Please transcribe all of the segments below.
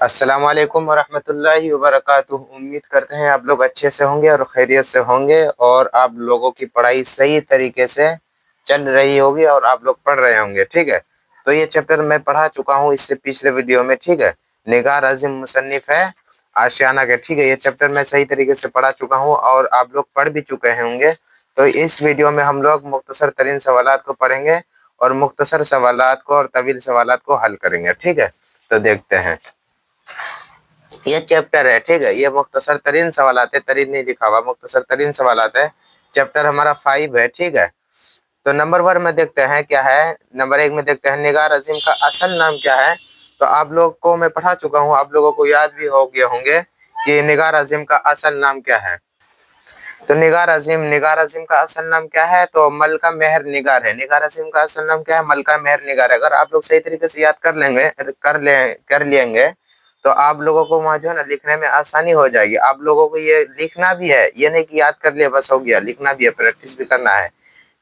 अस्सलाम वालेकुम वरहमतुल्लाहि वबरकातुहू। उम्मीद करते हैं आप लोग अच्छे से होंगे और खैरियत से होंगे और आप लोगों की पढ़ाई सही तरीके से चल रही होगी और आप लोग पढ़ रहे होंगे। ठीक है, तो ये चैप्टर मैं पढ़ा चुका हूँ इससे पिछले वीडियो में। ठीक है, निगार अज़ीम मुसन्निफ है आशियाना के। ठीक है, ये चैप्टर मैं सही तरीके से पढ़ा चुका हूँ और आप लोग पढ़ भी चुके होंगे। तो इस वीडियो में हम लोग मुख्तसर तरीन सवालात को पढ़ेंगे और मुख्तसर सवालात को और तवील सवालात को हल करेंगे। ठीक है, तो देखते हैं। ये चैप्टर है, ठीक है, ये मुख्तसर तरीन सवालात है, तरीन नहीं लिखा हुआ, मुख्तसर तरीन सवालात है। चैप्टर हमारा 5 है। ठीक है, तो नंबर 1 में देखते हैं क्या है। नंबर 1 में देखते हैं निगार अज़ीम का असल नाम क्या है। तो आप लोग को मैं पढ़ा चुका हूँ, आप लोगों को याद भी हो गया होंगे कि निगार अज़ीम का असल नाम क्या है। तो निगार अज़ीम का असल नाम क्या है? तो मलका मेहर निगार है। निगार अज़ीम का असल नाम क्या है? मलका मेहर निगार है। अगर आप लोग सही तरीके से याद कर लेंगे तो आप लोगों को वहाँ जो है ना लिखने में आसानी हो जाएगी। आप लोगों को ये लिखना भी है, ये नहीं कि याद कर लिया बस हो गया, लिखना भी है, प्रैक्टिस भी करना है।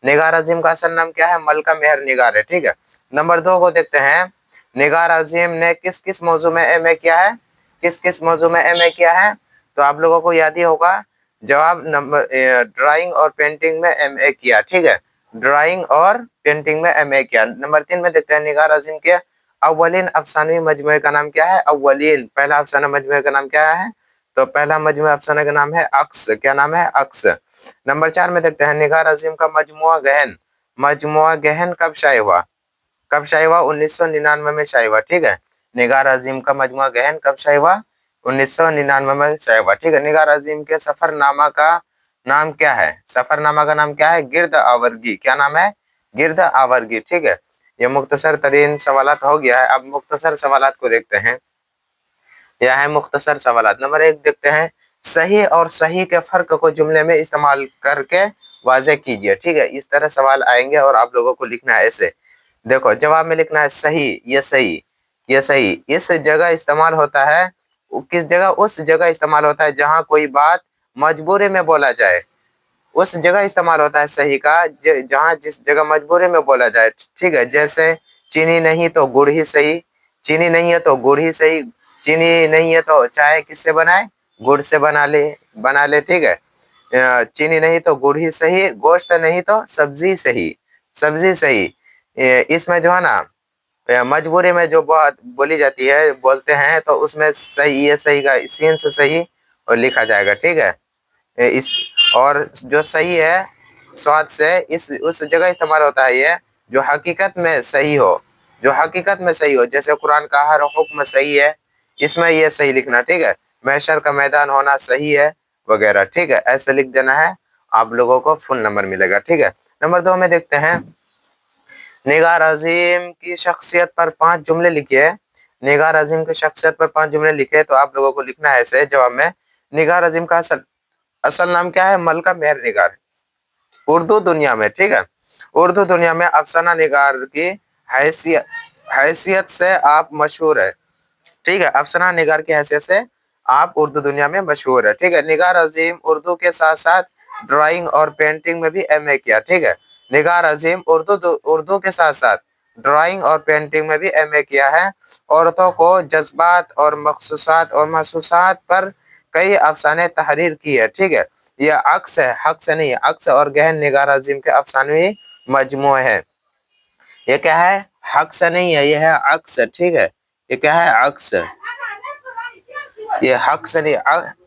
निगार अज़ीम का असल नाम क्या है? मलका मेहर निगार है। ठीक है, नंबर 2 को देखते हैं। निगार अज़ीम ने किस किस मौजू में एमए किया है? किस किस मौजू में एमए किया है? तो आप लोगों को याद ही होगा जवाब। नंबर ड्राइंग और पेंटिंग में एमए किया। ठीक है, ड्राइंग और पेंटिंग में एमए किया। नंबर 3 में देखते हैं निगार अज़ीम के अव्वलीन अफसानवी मजमूए का नाम क्या है? अव्वलीन पहला अफसाना मजमूए का नाम क्या है? तो पहला मजमूआ अफसाना का नाम है अक्स। क्या नाम है? अक्स। नंबर 4 में देखते हैं निगार अज़ीम का मजमुआ गहन कब शाये हुआ? कब शाये हुआ? 1999 में शाये हुआ। ठीक है, निगार अज़ीम का मजमुआ गहन कब शाये हुआ? 1999 में शाये हुआ। ठीक है, निगार अज़ीम के सफरनामा का नाम क्या है? सफरनामा का नाम क्या है? गिर्द आवर्गी। क्या नाम है? गिर्द आवर्गी। ठीक है, ये मुख्तसर तरीन सवालात हो गया है। अब मुख्तसर सवालात को देखते हैं। यह है मुख्तसर सवालात। नंबर 1 देखते हैं, सही और सही के फर्क को जुमले में इस्तेमाल करके वाज़े कीजिए। ठीक है, इस तरह सवाल आएंगे और आप लोगों को लिखना है ऐसे। देखो, जवाब में लिखना है सही, ये सही, ये सही। इस जगह इस्तेमाल होता है, किस जगह? उस जगह इस्तेमाल होता है जहां कोई बात मजबूरी में बोला जाए। उस जगह इस्तेमाल होता है सही का जहां जिस जगह मजबूरी में बोला जाए। ठीक है, जैसे चीनी नहीं तो गुड़ ही सही, चीनी नहीं है तो गुड़ ही सही, चीनी नहीं है तो चाय किससे बनाए? गुड़ से बना ले। ठीक है, चीनी नहीं तो गुड़ ही सही, गोश्त नहीं तो सब्जी सही, सब्जी सही। इसमें जो है ना मजबूरी में जो बात बोली जाती है, बोलते हैं, तो उसमें सही, ये सही का सीन से सही और लिखा जाएगा। ठीक है, इस और जो सही है स्वाद से इस उस जगह इस्तेमाल होता है ये जो हकीकत में सही हो, जो हकीकत में सही हो। जैसे कुरान का हर हुक्म सही है, इसमें ये सही लिखना। ठीक है, महशर का मैदान होना सही है वगैरह। ठीक है, ऐसे लिख देना है, आप लोगों को फुल नंबर मिलेगा। ठीक है, नंबर 2 में देखते हैं, निगार अज़ीम की शख्सियत पर 5 जुमले लिखिए। निगार अज़ीम की शख्सियत पर 5 जुमले लिखे। तो आप लोगों को लिखना है ऐसे जवाब में। निगार अज़ीम का असल नाम क्या है? मलका मेहर निगार उर्दू दुनिया में। ठीक है, उर्दू दुनिया में अफसाना निगार की हैसियत हैसियत से आप मशहूर है। ठीक है, अफसाना निगार की हैसियत से आप उर्दू दुनिया में मशहूर है। ठीक है, निगार अज़ीम उर्दू के साथ साथ ड्राइंग और पेंटिंग में भी एमए किया। ठीक है, निगार अज़ीम उर्दू के साथ साथ ड्राइंग और पेंटिंग में भी एमए किया है। औरतों को जज्बात और मखसूसात और महसूसात पर कई अफसाने तहरीर की है। ठीक है, यह अक्स है, हक से नहीं, अक्स और गहन निगार अज़ीम के अफसानवी मजमूए है। ये क्या है? हक से नहीं है, ये है अक्स। ठीक है, ये क्या है? अक्स। ये हक से नहीं,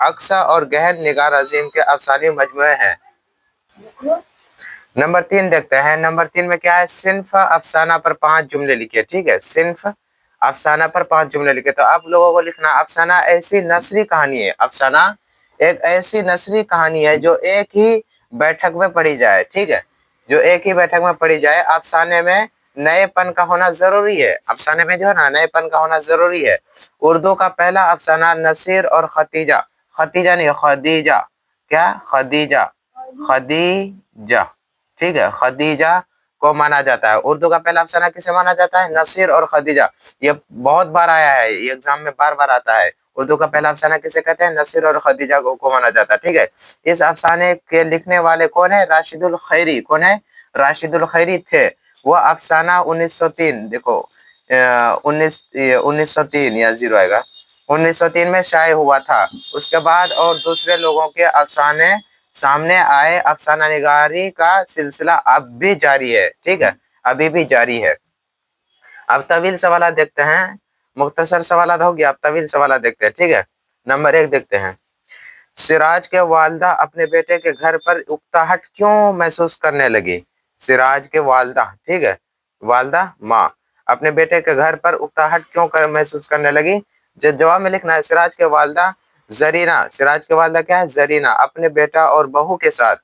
अक्सा और गहन निगार अज़ीम के अफसानी मजमूए हैं। नंबर 3 देखते हैं। नंबर 3 में क्या है? सिन्फ अफसाना पर 5 जुमले लिखे। ठीक है, सिन्फ अफसाना पर 5 जुमले लिखे। तो आप लोगों को लिखना, अफसाना ऐसी नसरी कहानी है, अफसाना एक ऐसी नसरी कहानी है जो एक ही बैठक में पढ़ी जाए। ठीक है, जो एक ही बैठक में पढ़ी जाए। अफसाने में नएपन का होना जरूरी है, अफसाने में जो है ना नएपन का होना जरूरी है। उर्दू का पहला अफसाना नसीर और खतीजा, खतीजा नहीं खदीजा, क्या? खदीजा, खदीजा। ठीक है, खदीजा को माना जाता है। उर्दू का पहला अफसाना किसे माना जाता है? नसीर और खदीजा। ये बहुत बार आया है, ये एग्जाम में बार बार आता है। उर्दू का पहला अफसाना किसे कहते हैं? नसीर और खदीजा को माना जाता है। ठीक है, इस अफसाने के लिखने वाले कौन है? राशिदुल खैरी। कौन है? राशिदुल खैरी थे। वह अफसाना 1903, देखो 1903 या जीरो आएगा, 1903 में शाये हुआ था। उसके बाद और दूसरे लोगों के अफसाने सामने आए। अफसाना निगारी का सिलसिला अब भी जारी है, ठीक है, अभी भी जारी है। अब तवील सवाल देखते हैं, मुख्तसर सवाल हो गया, अब तवील सवाल देखते हैं, ठीक है। नंबर 1 देखते हैं, सिराज के वालदा अपने बेटे के घर पर उकताहट क्यों महसूस करने लगी? सिराज के वालदा, ठीक है, वालदा माँ अपने बेटे के घर पर उकताहट क्यों महसूस करने लगी? जवाब में लिखना है, सिराज के वालदा जरीना, सिराज के वालदा क्या है? जरीना अपने बेटा और बहू के साथ,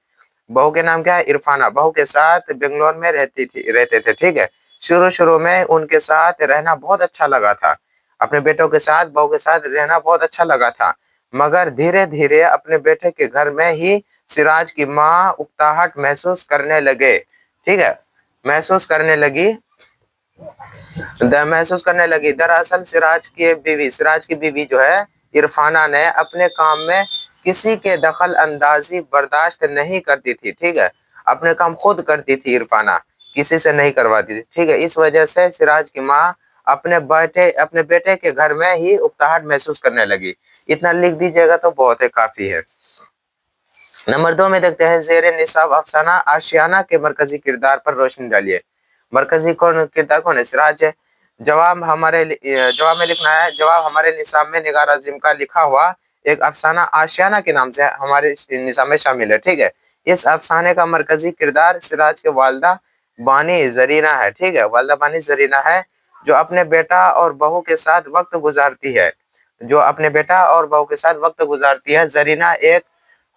बहू के नाम क्या है? इरफाना, बहू के साथ बेंगलोर में रहते थे, ठीक है। शुरू शुरू में उनके साथ रहना बहुत अच्छा लगा था, अपने बेटों के साथ, बहू के साथ रहना बहुत अच्छा लगा था, मगर धीरे धीरे अपने बेटे के घर में ही सिराज की माँ उकताहट महसूस करने लगे, ठीक है, महसूस करने लगी। दरअसल सिराज की बीवी जो है इरफाना ने अपने काम में किसी के दखल अंदाजी बर्दाश्त नहीं करती थी, ठीक है, अपने काम खुद करती थी इरफाना, किसी से नहीं करवाती थी, ठीक है। इस वजह से सिराज की माँ अपने बेटे के घर में ही उकताहट महसूस करने लगी। इतना लिख दीजिएगा तो बहुत है, काफी है। नंबर 2 में देखते हैं, ज़ेरे निसाब अफसाना आशियाना के मरकजी किरदार पर रोशनी डालिए। मरकजी किरदार कौन है? सिराज है। जवाब में लिखना है, जवाब हमारे निसाब में निगार आज़िम का लिखा हुआ एक अफसाना आशियाना के नाम से हमारे निसाब में शामिल है, ठीक है। इस अफसाने का मरकजी किरदार सिराज के वालदा बानी जरीना है, ठीक है, वालदा बानी जरीना है, जो अपने बेटा और बहू के साथ वक्त गुजारती है, जो अपने बेटा और बहू के साथ वक्त गुजारती है। जरीना एक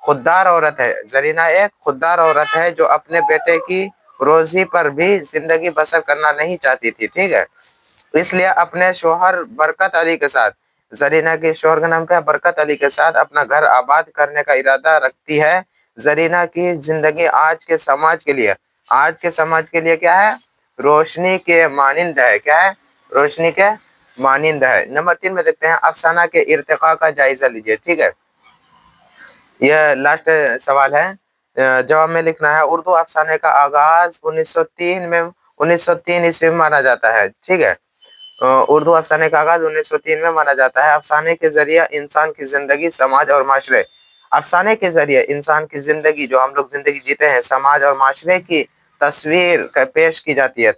खुददार औरत है, जरीना एक खुददार औरत है जो अपने बेटे की रोजी पर भी जिंदगी बसर करना नहीं चाहती थी, ठीक है। इसलिए अपने शोहर बरकत अली के साथ, जरीना के शोहर का नाम क्या है? बरकत अली के साथ अपना घर आबाद करने का इरादा रखती है। जरीना की जिंदगी आज के समाज के लिए क्या है? रोशनी के मानिंद है, क्या है? रोशनी के मानिंद है। नंबर 3 में देखते हैं, अफसाना के इर्तिका का जायजा लीजिए, ठीक है। यह लास्ट सवाल है। जवाब में लिखना है, उर्दू अफसाने का आगाज 1903 ईस्वी में माना जाता है, ठीक है। उर्दू अफसाने का आगाज 1903 में माना जाता है। अफसाने के जरिए इंसान की जिंदगी, समाज और माशरे, अफसाने के जरिए इंसान की जिंदगी, जो हम लोग जिंदगी जीते हैं, समाज और माशरे की तस्वीर पेश की जाती है,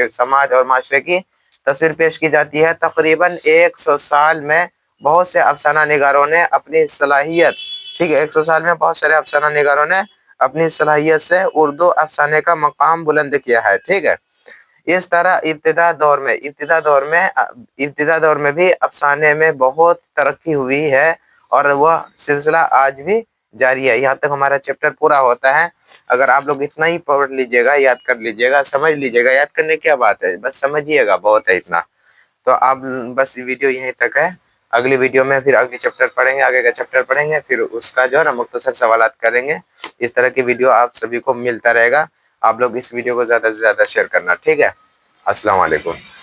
समाज और माशरे की तस्वीर पेश की जाती है। तकरीबन 100 साल में बहुत से अफसाना निगारों ने अपनी सलाहियत, ठीक है, 100 साल में बहुत सारे अफसाना निगारों ने अपनी सलाहियत से उर्दू अफसाने का मकाम बुलंद किया है, ठीक है। इस तरह इब्तिदा दौर में भी अफसाने में बहुत तरक्की हुई है और वह सिलसिला आज भी जारी है। यहाँ तक हमारा चैप्टर पूरा होता है। अगर आप लोग इतना ही पढ़ लीजिएगा, याद कर लीजिएगा, समझ लीजिएगा, याद करने की क्या बात है, बस समझिएगा, बहुत है इतना। तो आप बस वीडियो यहीं तक है। अगली वीडियो में फिर अगली चैप्टर पढ़ेंगे, आगे का चैप्टर पढ़ेंगे, फिर उसका जो है ना मुख्तसर सवालात करेंगे। इस तरह की वीडियो आप सभी को मिलता रहेगा। आप लोग इस वीडियो को ज़्यादा से ज़्यादा शेयर करना, ठीक है। अस्सलाम वालेकुम।